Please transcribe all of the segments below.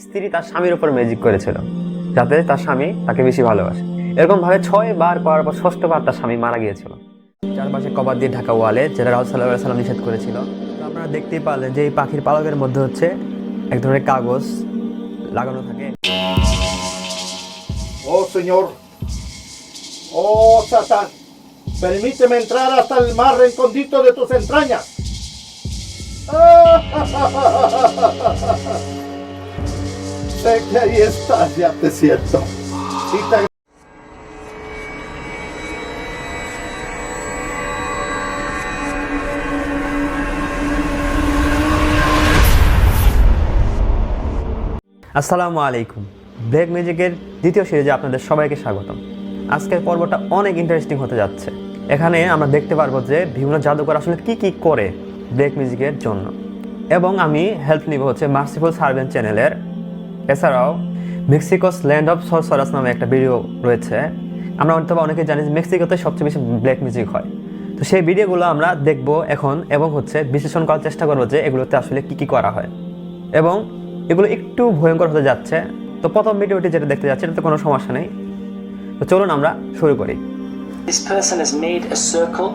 স্ত্রী তার স্বামীর উপর ম্যাজিক করেছিল যাতে তার স্বামী তাকে বেশি ভালোবাসে। এরকম ভাবে 6 বার করার পর 6ষ্ঠ বার তার স্বামী মারা গিয়েছিল। চারপাশে কভার দিয়ে ঢাকা ওয়ালে, যেটা রাসূল সাল্লাল্লাহু আলাইহি ওয়াসাল্লাম নিষেধ করেছিল। তো আপনারা দেখতেই পারলেন যে এই পাখির পালকের মধ্যে হচ্ছে এক ধরনের কাগজ লাগানো থাকে। Oh Señor, oh Satán, permíteme entrar hasta el más recóndito de tus entrañas. Sé que ahí estás, ya te siento. Y te আসসালামু আলাইকুম। ব্ল্যাক ম্যাজিকের দ্বিতীয় সিরিজে আপনাদের সবাইকে স্বাগতম। আজকের পর্বটা অনেক ইন্টারেস্টিং হতে যাচ্ছে। এখানে আমরা দেখতে পারবো যে বিভিন্ন জাদুকর আসলে কি করে ব্ল্যাক ম্যাজিকের জন্য, এবং আমি হেল্প নিব হচ্ছে মার্সিফুল সার্ভেন্ট চ্যানেলের। এছাড়াও মেক্সিকোস ল্যান্ড অফ সরসারাস নামে একটা ভিডিও রয়েছে। আমরা হয়তো অনেকে জানি যে মেক্সিকোতে সবচেয়ে বেশি ব্ল্যাক ম্যাজিক হয়। তো সেই ভিডিওগুলো আমরা দেখব এখন, এবং হচ্ছে বিশ্লেষণ করার চেষ্টা করবো যে এগুলোতে আসলে কি করা হয়, এবং এগুলো একটু ভয়ঙ্কর হতে যাচ্ছে। তো প্রথম ভিডিওটি যেটা দেখতে যাচ্ছে এটাতে কোনো সমস্যা নেই। তো চলুন আমরা শুরু করি। This person has made a circle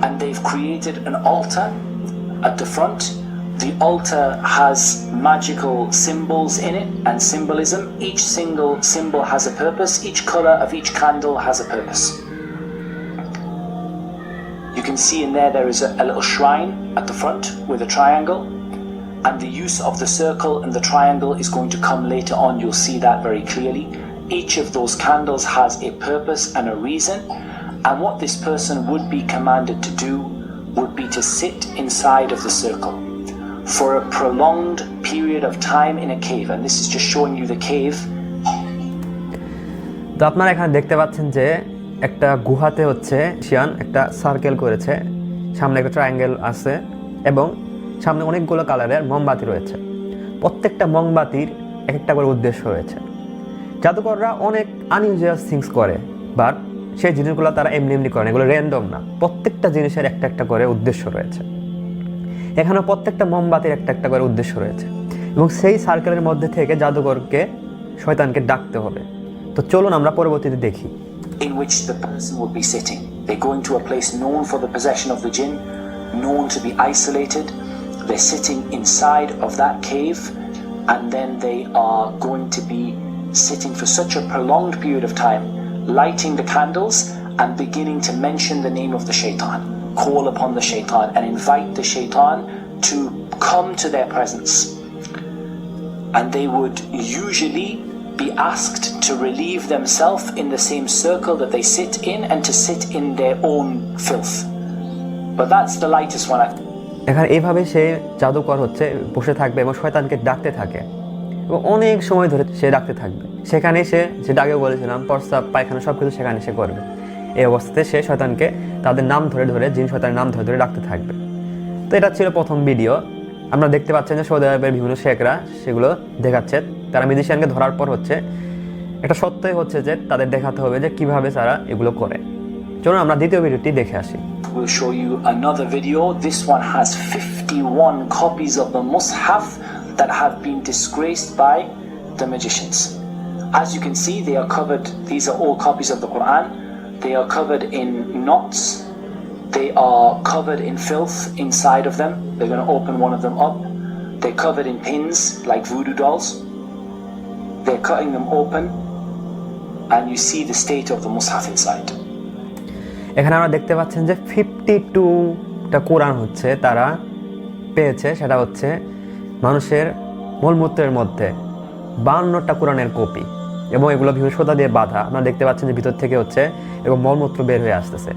and they've created an altar at the front. The altar has magical symbols in it and symbolism. Each single symbol has a purpose. Each color of each candle has a purpose. You can see in there is a little shrine at the front with a triangle. And the use of the circle and the triangle is going to come later on. You'll see that very clearly. Each of those candles has a purpose and a reason. And what this person would be commanded to do would be to sit inside of the circle for a prolonged period of time in a cave. And this is just showing you the cave. তো আপনারা এখানে দেখতে পাচ্ছেন যে একটা গুহাতে হচ্ছে Xi'an একটা circle করেছে, সামনে একটা ট্রায়াঙ্গেল আছে, এবং সামনে অনেকগুলো কালারের মোমবাতি রয়েছে। প্রত্যেকটা মোমবাতির এক একটা করে উদ্দেশ্য রয়েছে। জাদুকররা অনেক আনইউজুয়াল থিংস করে, বাট সেই জিনিসগুলো তারা এমনি করে না, এগুলো র্যান্ডম না। প্রত্যেকটা জিনিসের একটা একটা করে উদ্দেশ্য রয়েছে। এখানে প্রত্যেকটা মোমবাতির একটা একটা করে উদ্দেশ্য রয়েছে, এবং সেই সার্কেলের মধ্যে থেকে জাদুকরকে, শয়তানকে ডাকতে হবে। তো চলুন আমরা পরবর্তীতে দেখি। In which the person would be sitting. They go into a place known for the possession of the jinn, known to be isolated. They're sitting inside of that cave, and then they are going to be sitting for such a prolonged period of time, lighting the candles and beginning to mention the name of the shaitan, call upon the shaitan and invite the shaitan to come to their presence. And they would usually be asked to relieve themselves in the same circle that they sit in and to sit in their own filth. But that's the lightest one. এখানে এইভাবে সে জাদুকর হচ্ছে বসে থাকবে এবং শয়তানকে ডাকতে থাকে, এবং অনেক সময় ধরে সে ডাকতে থাকবে। সেখানে সে, যেটা আগেও বলেছিলাম, প্রস্রাব পায়খানা সব কিছু সেখানে সে করবে। এই অবস্থাতে সে শয়তানকে তাদের নাম ধরে জিন শয়তানের নাম ধরে ডাকতে থাকবে। তো এটা ছিল প্রথম ভিডিও। আমরা দেখতে পাচ্ছেন যে সৌদি আরবের বিভিন্ন শেখরা সেগুলো দেখাচ্ছে। তারা মিউজিশিয়ানকে ধরার পর হচ্ছে একটা সত্যই হচ্ছে যে তাদের দেখাতে হবে যে কিভাবে তারা এগুলো করে। চলুন আমরা দ্বিতীয় ভিডিওটি দেখে আসি। We'll show you another video. This one has 51 copies of the Mus'haf that have been disgraced by the magicians. As you can see, they are covered, these are all copies of the Quran. They are covered in knots. They are covered in filth inside of them. They're going to open one of them up. They're covered in pins like voodoo dolls. They're cutting them open, and you see the state of the Mus'haf inside. এখানে আমরা দেখতে পাচ্ছেন যে 52টা কোরআন হচ্ছে তারা পেয়েছে। সেটা হচ্ছে মানুষের মলমূত্রের মধ্যে 52টা কোরআনের কপি, এবং এগুলো বিভিন্ন সুতা দিয়ে বাঁধা। আপনারা দেখতে পাচ্ছেন যে ভিতর থেকে হচ্ছে এবং মলমূত্র বের হয়ে আসতেছে।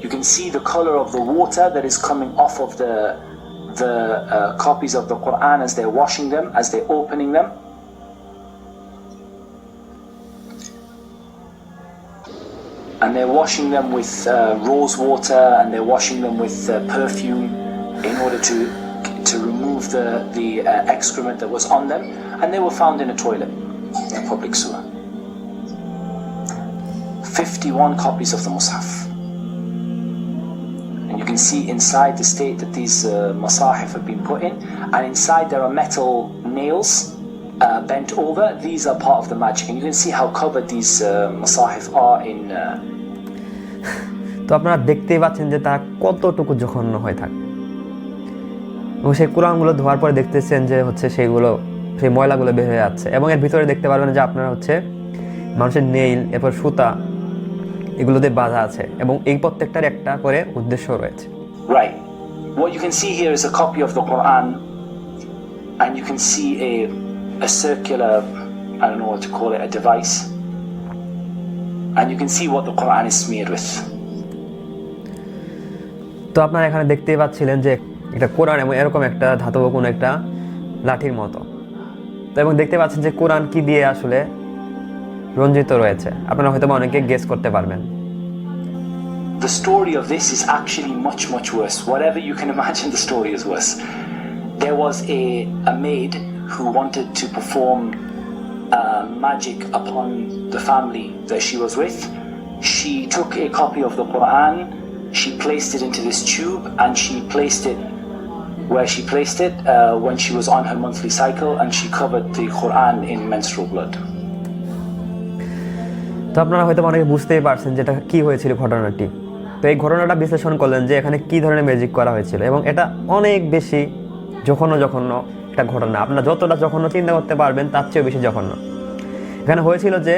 You can see the color of the water that is coming off of the copies of the Quran as they're washing them, as they're opening them. And they're washing them with rose water, and they're washing them with perfume in order to remove the excrement that was on them. And they were found in a toilet, in a public sewer. 51 copies of the Mus'haf. And you can see inside the state that these masahif have been put in, and inside there are metal nails bent over. These are part of the magic, and you can see how covered these masahif are in. তো আপনারা দেখতেই পাচ্ছেন যে তারা কতটুকু জঘন্য হয়ে থাকে, এবং সেই কোরআনগুলো ধোয়ার পরে দেখতেছেন যে হচ্ছে সেই ময়লাগুলো বের হয়ে যাচ্ছে, এবং এর ভিতরে দেখতে পারবেন যে আপনারা হচ্ছে মানুষের নেইল, এরপর সুতা, এগুলোতে বাঁধা আছে, এবং এই প্রত্যেকটার একটা করে উদ্দেশ্য রয়েছে। Right. What you can see here is a copy of the Quran, and you can see a circular, I don't know what to call it, a device, and you can see what the Quran is smeared with. তো আপনারা এখানে দেখতেই পাচ্ছিলেন যে এটা কোরআন এবং এরকম একটা ধাতব কোনো একটা লাঠির মতো, তো এবং দেখতে পাচ্ছেন যে কোরআন কি দিয়ে আসলে রঞ্জিত রয়েছে, আপনারা হয়তো অনেকে গেস করতে পারবেন। The story of this is actually much, much worse. Whatever you can imagine, the story is worse. There was a maid who wanted to perform magic upon the family that she was with. She took a copy of the Quran, she placed it into this tube, and she placed it where she placed it when she was on her monthly cycle, and she covered the Quran in menstrual blood. তো আপনারা হয়তো অনেকে বুঝতেই পারছেন যে এটা কী হয়েছিল ঘটনাটি। তো এই ঘটনাটা বিশ্লেষণ করলেন যে এখানে কী ধরনের ম্যাজিক করা হয়েছিল, এবং এটা অনেক বেশি জঘন্য একটা ঘটনা। আপনারা যতটা জঘন্য চিন্তা করতে পারবেন তার চেয়েও বেশি জঘন্য। এখানে হয়েছিল যে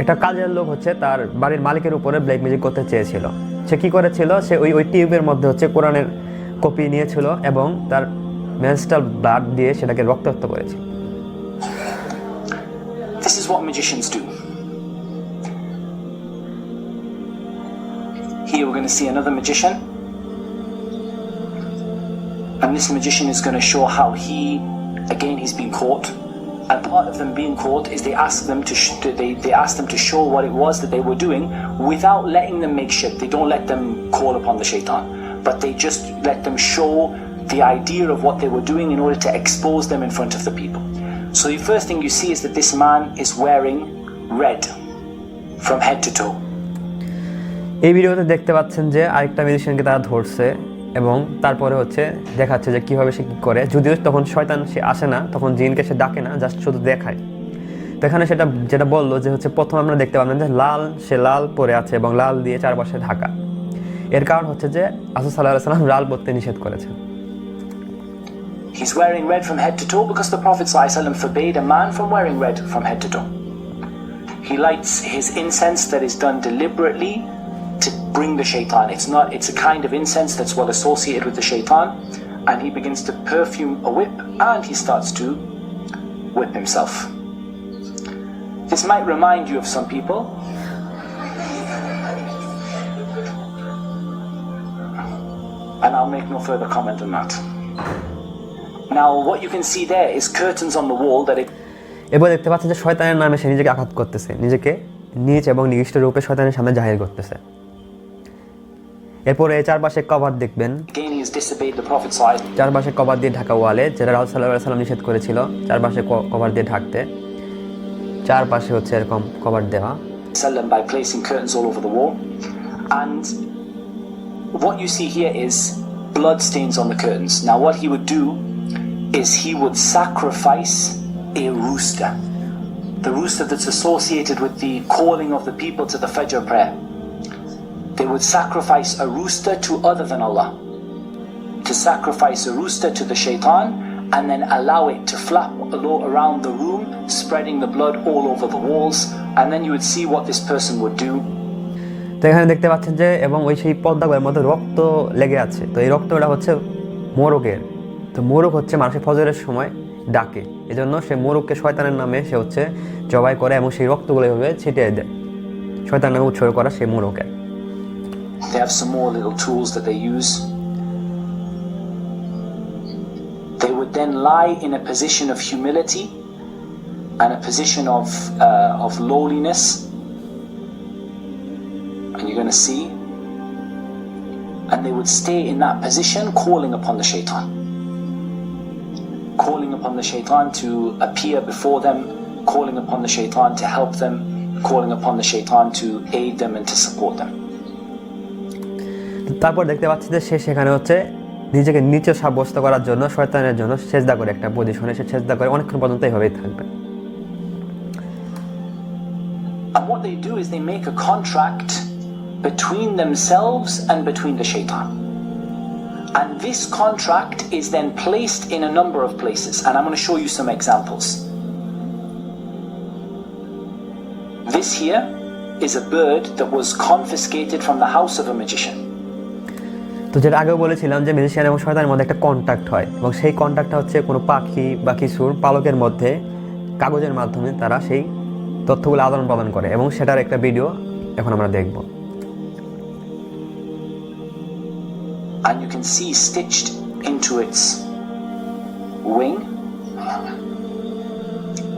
একটা কাজের লোক হচ্ছে তার বাড়ির মালিকের উপরে ব্ল্যাক ম্যাজিক করতে চেয়েছিল। সে কী করেছিল, সে ওই টিউবের মধ্যে হচ্ছে কোরআনের কপি নিয়েছিল এবং তার মেনস্ট্রাল ব্লাড দিয়ে সেটাকে রক্তাক্ত করেছিল। This is what magicians do. Here we're going to see another magician, and this magician is going to show how he's been caught, and part of them being caught is they ask them to show what it was that they were doing without letting them make shirk. They don't let them call upon the shaitan, but they just let them show the idea of what they were doing in order to expose them in front of the people. So the first thing you see is that this man is wearing red from head to toe. এই ভিডিওতে দেখতে পাচ্ছেন যে আরেকটা ম্যাজিশিয়ানকে তারা ধরছে, এবং তারপরে হচ্ছে দেখাচ্ছে যে কীভাবে সে কী করে। যদিও তখন শয়তান সে আসে না, তখন জিনকে সে ডাকে না, জাস্ট শুধু দেখায়। তো এখানে যেটা বললো যে হচ্ছে প্রথম আমরা দেখতে পাবেন যে সে লাল পরে আছে এবং লাল দিয়ে চারপাশে ঢাকা। এর কারণ হচ্ছে যে রাসূল সাল্লাল্লাহু আলাইহি ওয়াসাল্লাম লাল পরতে নিষেধ করেছেন। He's wearing red from head to toe because the Prophet ﷺ forbade a man from wearing red from head to toe. He lights his incense that is done deliberately to bring the shaitan. It's a kind of incense that's well associated with the shaitan, and he begins to perfume a whip, and he starts to whip himself. This might remind you of some people. And I'll make no further comment on that. Now what you can see there is curtains on the wall that এবার দেখতে পাচ্ছেন যে শয়তানের নামে সে নিজেকে আঘাত করতেছে, নিজেকে নিজ এবং নিকৃষ্ট রূপে শয়তানের সামনে জাহির করতেছে। এরপরে চারপাশে কভার দেখবেন, চারপাশে কভার দিয়ে ঢাকা ওয়ালে, যেটা রাসূল সাল্লাল্লাহু আলাইহি ওয়াসাল্লাম নিষেধ করেছিল চারপাশে কভার দিয়ে ঢাকতে। চারপাশে হচ্ছে এরকম কভার দেওয়া, by placing curtains all over the wall. And what you see here is blood stains on the curtains. Now what he would do is he would sacrifice a rooster, the rooster that's associated with the calling of the people to the Fajr prayer. They would sacrifice a rooster to other than Allah, to sacrifice a rooster to the shaitan, and then allow it to flap around the room, spreading the blood all over the walls, and then you would see what this person would do. তো এখানে দেখতে পাচ্ছেন যে এবং সেই পর্দাগুলোর মধ্যে রক্ত লেগে আছে। তো এই রক্তটা হচ্ছে মোরগের। তো মোরগ হচ্ছে মানুষের ফজরের সময় ডাকে, এজন্য সে মোরগকে শয়তানের নামে সে হচ্ছে জবাই করে এবং সেই রক্তগুলো এভাবে ছিটিয়ে দেয়, শয়তানের নামে উৎসর্গ করা সেই মোরগকে। They have some more little tools that they use. They would then lie in a position of humility and a position of lowliness, and you're going to see, and they would stay in that position calling upon the shaitan, calling upon the shaitan to appear before them, calling upon the shaitan to help them, calling upon the shaitan to aid them and to support them. তারপর দেখতে পাচ্ছি যে সে সেখানে হচ্ছে নিজেকে নিচে সাব্যস্ত করার জন্য শয়তানের জন্য সেজদা করে একটা পজিশনে সে সেজদা করে অনেকক্ষণ পর্যন্ত এইভাবেই থাকবে। And what they do is they make a contract between themselves and between the shaitan. And this contract is then placed in a number of places. And I'm going to show you some examples. This here is a bird that was confiscated from the house of a magician. তো যেটা আগেও বলেছিলাম যে magician এবং শয়তানের মধ্যে একটা contact হয় এবং সেই কন্ট্যাক্টটা হচ্ছে কোনো পাখি বা কিছুর পালকের মধ্যে কাগজের মাধ্যমে তারা সেই তথ্যগুলো আদান প্রদান করে এবং সেটার একটা ভিডিও এখন আমরা দেখব। And you can see stitched into its wing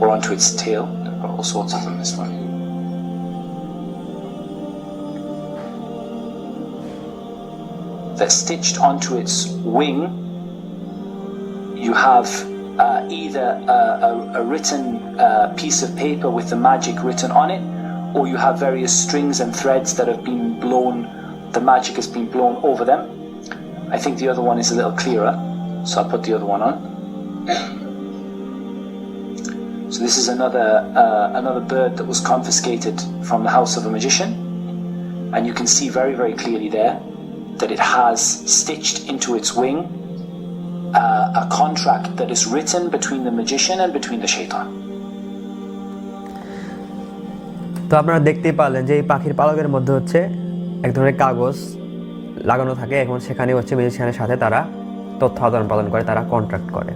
or onto its tail. There are all sorts of them this one. They're stitched onto its wing. You have either a written piece of paper with the magic written on it, or you have various strings and threads that have been blown, the magic has been blown over them. I think the other one is a little clearer, so I'll put the other one on. So this is another bird that was confiscated from the house of a magician, and you can see very, very clearly there that it has stitched into its wing a contract that is written between the magician and between the shaitan. তো আপনারা দেখতেই পারলেন যে এই পাখির পালকের মধ্যে হচ্ছে এক ধরনের কাগজ লাগানো থাকে এবং সেখানে হচ্ছে ম্যাজিশিয়ানের সাথে তারা তথ্য আদান প্রদান করে, তারা কন্ট্রাক্ট করে।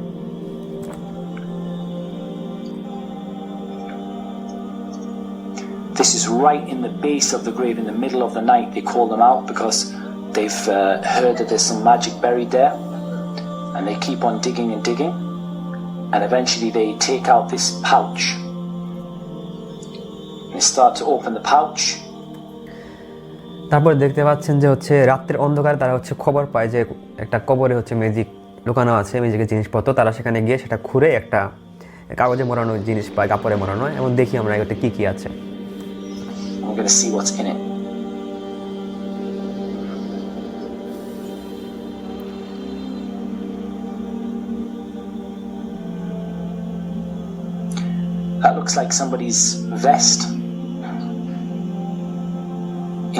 This is right in the base of the grave, in the middle of the night. They call them out because they've heard that there's some magic buried there, and they keep on digging and digging, and eventually they take out this pouch. They start to open the pouch. তারপরে দেখতে পাচ্ছেন যে হচ্ছে রাত্রের অন্ধকারে তারা হচ্ছে খবর পায় যে একটা কবরে হচ্ছে ম্যাজিক লুকানো আছে, ম্যাজিকের জিনিসপত্র। তারা সেখানে গিয়ে সেটা খুঁড়ে একটা কাগজে মোড়ানো জিনিস পায়, কাপড়ে মোড়ানো, এবং দেখি আমরা এটাতে কি কি আছে। We're going to see what's in it. That looks like somebody's vest.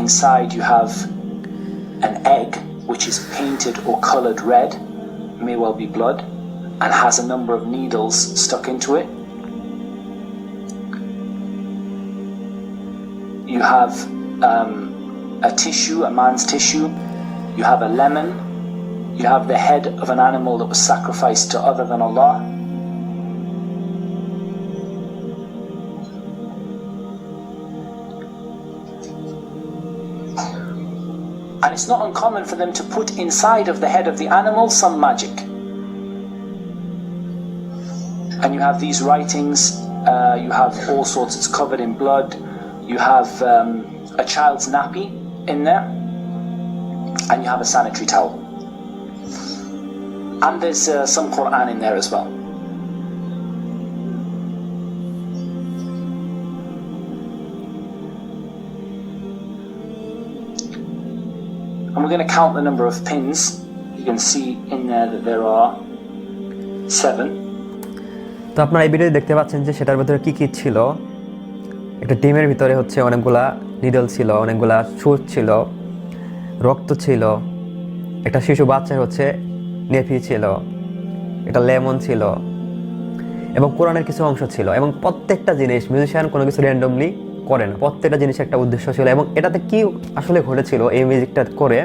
Inside you have an egg which is painted or colored red, may well be blood, and has a number of needles stuck into it. You have a tissue, a man's tissue. You have a lemon. You have the head of an animal that was sacrificed to other than Allah. And it's not uncommon for them to put inside of the head of the animal some magic. And you have these writings, you have all sorts, it's covered in blood. You have a child's nappy in there, and you have a sanitary towel. And there's some Quran in there as well. And we're going to count the number of pins. You can see in there that there are 7. তো আপনারা এই ভিডিওতে দেখতে পাচ্ছেন যে সেটার ভিতরে কি কি ছিল। একটা ডিমের ভিতরে হচ্ছে অনেকগুলা নিডল ছিল, অনেকগুলা সুচ ছিল, রক্ত ছিল, একটা শিশু বাচ্চার হচ্ছে নেফি ছিল, একটা লেমন ছিল, এবং কোরআনের কিছু অংশ ছিল। এবং প্রত্যেকটা জিনিস মিউজিশিয়ান কোনো কিছু র্যান্ডমলি করে না, প্রত্যেকটা জিনিসের একটা উদ্দেশ্য ছিল। এবং এটাতে কি আসলে ঘটেছিল এই মিউজিকটা করে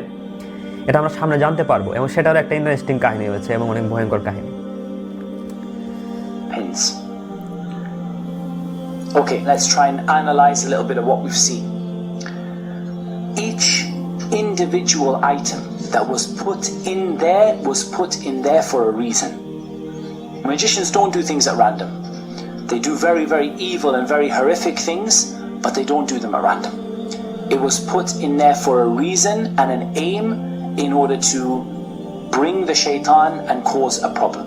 এটা আমরা সামনে জানতে পারবো, এবং সেটারও একটা ইন্টারেস্টিং কাহিনী হয়েছে এবং অনেক ভয়ঙ্কর কাহিনী। Okay, let's try and analyze a little bit of what we've seen. Each individual item that was put in there for a reason. Magicians don't do things at random. They do very, very evil and very horrific things, but they don't do them at random. It was put in there for a reason and an aim in order to bring the shaitan and cause a problem.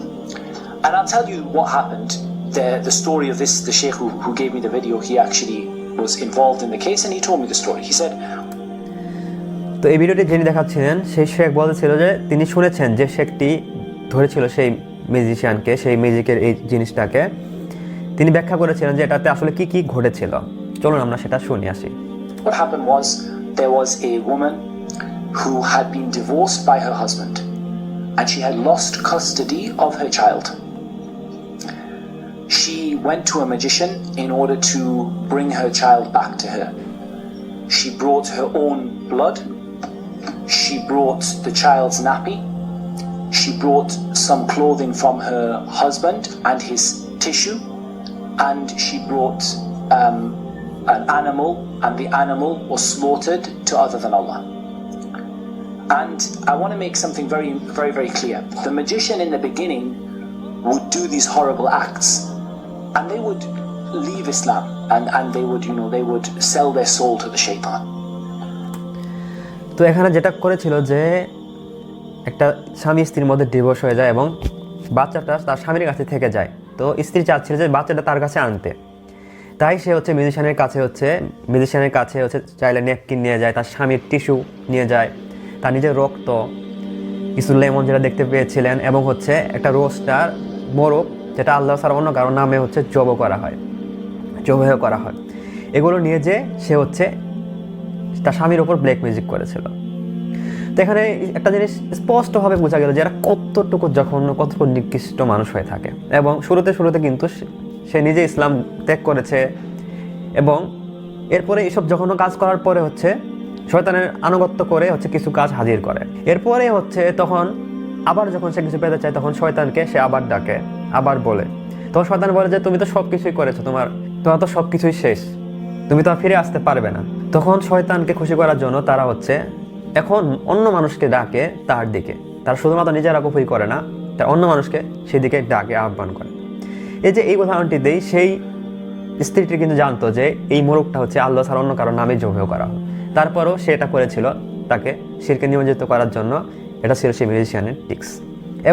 And I'll tell you what happened. The story of this, the sheikh who gave me the video, he actually was involved in the case, and he told me the story. He said, তো এই ভিডিওটি যিনি দেখাচ্ছিলেন সেই শেখ বলেছিল যে তিনি শুনেছেন যে শেখটি ধরেছিল সেই মিউজিশিয়ানকে, সেই মিউজিকের এই জিনিসটাকে। তিনি ব্যাখ্যা করেছিলেন যে এটাতে আসলে কি কি ঘটেছিল। চলুন আমরা সেটা শুনে আসি। What happened was there was a woman who had been divorced by her husband and she had lost custody of her child. She went to a magician in order to bring her child back to her. She brought her own blood. She brought the child's nappy. She brought some clothing from her husband and his tissue. And she brought an animal, and the animal was slaughtered to other than Allah. And I want to make something very, very, very clear. The magician in the beginning would do these horrible acts, and they would leave Islam, and they would, they would sell their soul to the shaitan. তো এখানে যেটা করেছিল যে একটা স্বামী স্ত্রীর মধ্যে divorce হয়ে যায় এবং বাচ্চাটা তার স্বামীর কাছে থেকে যায়। তো স্ত্রী চাচ্ছিল যে বাচ্চাটা তার কাছে আনতে, তাই সে মিউজিশিয়ানের কাছে চাইলে নেপকিন নিয়ে যায়, তার স্বামীর টিস্যু নিয়ে যায়, তার নিজের রক্ত, কিছু লেমন যেটা দেখতে পেয়েছিলেন, এবং একটা রোস্টার মোরগ যেটা আল্লাহ ছাড়া অন্য কারোর নামে জব করা হয়। এগুলো নিয়ে যে সে তার স্বামীর ওপর ব্ল্যাক মিউজিক করেছিল। তো এখানে একটা জিনিস স্পষ্টভাবে বোঝা গেল যে এরা কতটুকু নিকৃষ্ট মানুষ হয়ে থাকে। এবং শুরুতে কিন্তু সে নিজে ইসলাম ত্যাগ করেছে, এবং এরপরে এইসব জঘন্য কাজ করার পরে শয়তানের আনুগত্য করে কিছু কাজ হাজির করে। এরপরে তখন আবার যখন সে কিছু পেতে চায় তখন শয়তানকে সে আবার ডাকে, আবার বলে। তখন শয়তান বলে যে তুমি তো সব কিছুই করেছো, তোমার তো সব কিছুই শেষ, তুমি তো আর ফিরে আসতে পারবে না। তখন শয়তানকে খুশি করার জন্য তারা এখন অন্য মানুষকে ডাকে তার দিকে। তারা শুধুমাত্র নিজেরা কুফরি করে না, তার অন্য মানুষকে সেদিকে ডাকে, আহ্বান করে। এই উদাহরণটি দেই, সেই স্ত্রীটি কিন্তু জানতো যে এই মোরগটা আল্লাহ ছাড়া অন্য কারোর নামে জবাই করা হয়। তারপরও সে এটা করেছিল তাকে শিরকে নিয়োজিত করার জন্য। এটা ছিল সেই মিউজিশিয়ানের টিক্স।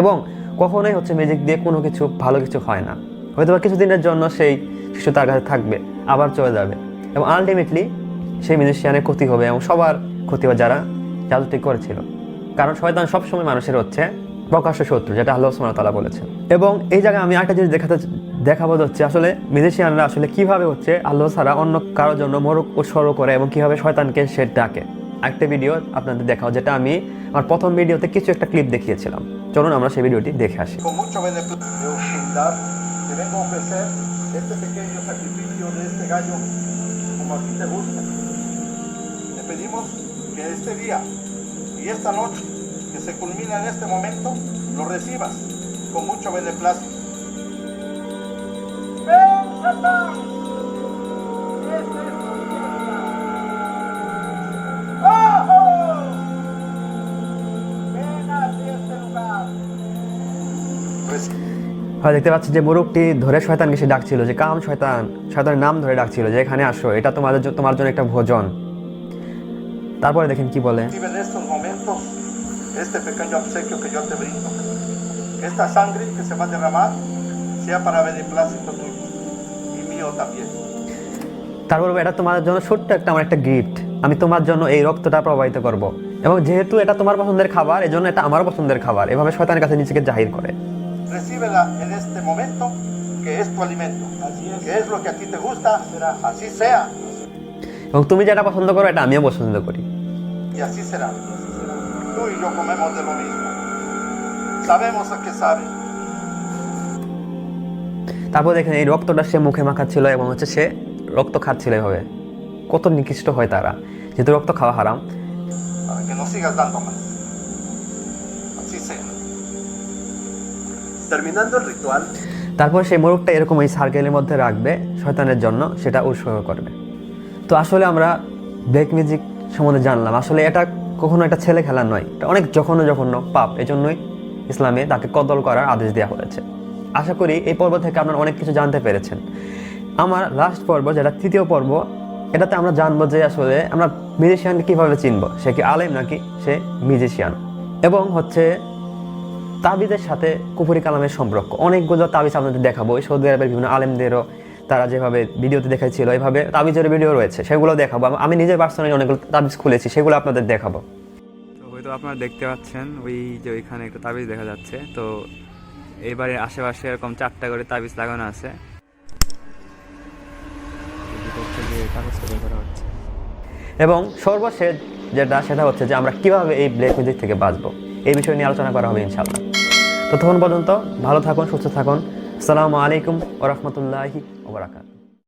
এবং কখনোই মিউজিক দিয়ে কোনো কিছু ভালো কিছু হয় না। হয়তো বা কিছুদিনের জন্য সেই শিশু তার কাছে থাকবে, আবার চলে যাবে, এবং আলটিমেটলি সেই মিউজিশিয়ানের ক্ষতি হবে এবং সবার ক্ষতি হবে যারা জাদুটি করেছিল। কারণ শয়তান সবসময় মানুষের প্রকাশ্য শত্রু, যেটা আল্লাহ সুবহানাহু ওয়া তাআলা বলেছেন। এবং এই জায়গায় আমি আরেকটা জিনিস দেখাবো আসলে মিউজিশিয়ানরা কিভাবে আল্লাহ ছাড়া অন্য কারোর জন্য মোরগ উৎসর্গ করে এবং কিভাবে শয়তানকে সে ডাকে। একটা ভিডিও আপনাদের দেখাও, যেটা আমি আমার প্রথম ভিডিওতে কিছু একটা ক্লিপ দেখিয়েছিলাম। চলুন আমরা সেই ভিডিওটি দেখে আসি। Que este día y esta noche que se culmina en este momento lo recibas con mucho beneplácito. ¡Ven, Satán! Este es tu día. ¡Ojo! ven hacia este lugar. দেখতে পাচ্ছি যে মোরগটি ধরে শয়তানকে সে ডাকছিল, যে কাম শয়তানের নাম ধরে ডাকছিল যে এখানে আসো, এটা তোমার জন্য একটা ভোজন। তারপরে দেখেন কি বলে। তারপর এটা তোমার জন্য ছোট্ট আমার একটা গিফট, আমি তোমার জন্য এই রক্তটা প্রবাহিত করব, এবং যেহেতু এটা তোমার পছন্দের খাবার এজন্য এটা আমার পছন্দের খাবার। এভাবে শয়তানের কাছে নিজেকে জাহির করে। Recíbela en este momento, que es tu alimento, que es lo que a ti te gusta, así sea. এবং তুমি যেটা পছন্দ করো এটা আমিও পছন্দ করি। Y así será. Tú y yo comemos de lo mismo. Sabemos a qué sabe. তারপর দেখেন এই রক্তটা সে মুখে মাখাচ্ছিল এবং সে রক্ত খাচ্ছিল। এভাবে কত নিকৃষ্ট হয় তারা, যেহেতু রক্ত খাওয়া হারাম। Para que no sigas dando más. Así sea. Terminando el ritual. তারপর সেই মোরগটা এরকম এই সার্কেলের মধ্যে রাখবে, শয়তানের জন্য সেটা উৎসর্গ করবে। তো আসলে আমরা ব্ল্যাক মিউজিক সম্বন্ধে জানলাম। আসলে এটা কখনো একটা ছেলে খেলা নয়, এটা অনেক জঘন্য পাপ। এজন্যই ইসলামে তাকে কতল করার আদেশ দেওয়া হয়েছে। আশা করি এই পর্ব থেকে আপনারা অনেক কিছু জানতে পেরেছেন। আমার লাস্ট পর্ব, যেটা তৃতীয় পর্ব, এটাতে আমরা জানবো যে আসলে আমরা মিউজিশিয়ানকে কীভাবে চিনব, সে কি আলেম নাকি সে মিউজিশিয়ান। এবং তাবিজের সাথে কুফরি কালামের সম্পর্ক। অনেকগুলো তাবিজ আপনাদের দেখাবো। সৌদি আরবের বিভিন্ন আলেমদেরও তারা যেভাবে ভিডিওতে দেখাইছিল, এইভাবে তাবিজের ভিডিও রয়েছে, সেগুলো দেখাবো। আমি নিজের পার্সোনালি অনেকগুলো তাবিজ খুলেছি, সেগুলো আপনাদের দেখাবো। আপনারা দেখতে পাচ্ছেন ওই যে ওইখানে একটা তাবিজ দেখা যাচ্ছে। তো এবারে আশেপাশে এরকম 4টা করে তাবিজ লাগানো আছে। কাগজটা বের করা হচ্ছে। এবং সর্বশেষ যেটা সেটা হচ্ছে যে আমরা কিভাবে এই ব্ল্যাক ম্যাজিক থেকে বাঁচবো, এই বিষয় নিয়ে আলোচনা করা হবে ইনশাআল্লাহ। ততক্ষণ পর্যন্ত ভালো থাকুন, সুস্থ থাকুন। আসসালামু আলাইকুম ওয়া রাহমাতুল্লাহি ওয়া বারাকাতুহু।